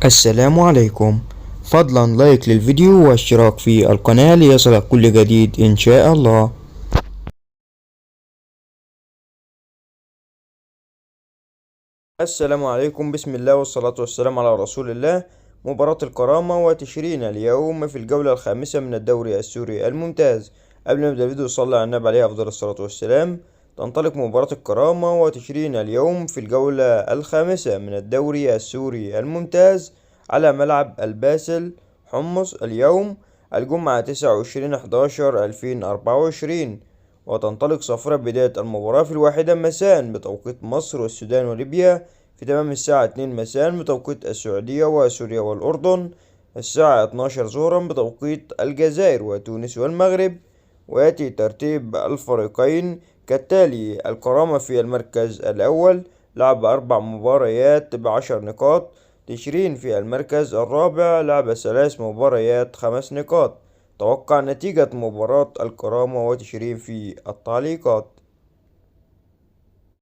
السلام عليكم. فضلا لايك للفيديو واشتراك في القناة ليصلك كل جديد إن شاء الله. السلام عليكم، بسم الله والصلاة والسلام على رسول الله. مباراة الكرامة وتشرين اليوم في الجولة الخامسة من الدوري السوري الممتاز. قبل ما نبدأ الفيديو صلى على النبي عليه أفضل الصلاة والسلام. تنطلق مباراة الكرامة وتشرين اليوم في الجولة الخامسة من الدوري السوري الممتاز على ملعب الباسل حمص اليوم الجمعة 29/11/2024. وتنطلق صافرة بداية المباراة في 1 مساء بتوقيت مصر والسودان وليبيا، في تمام الساعة 2 مساء بتوقيت السعودية وسوريا والأردن، الساعة 12 ظهرا بتوقيت الجزائر وتونس والمغرب. ويأتي ترتيب الفريقين كالتالي: الكرامة في المركز الأول لعب 4 مباريات ب10 نقاط. تشرين في المركز الرابع لعب 3 مباريات 5 نقاط. توقع نتيجة مباراة الكرامة وتشرين في التعليقات.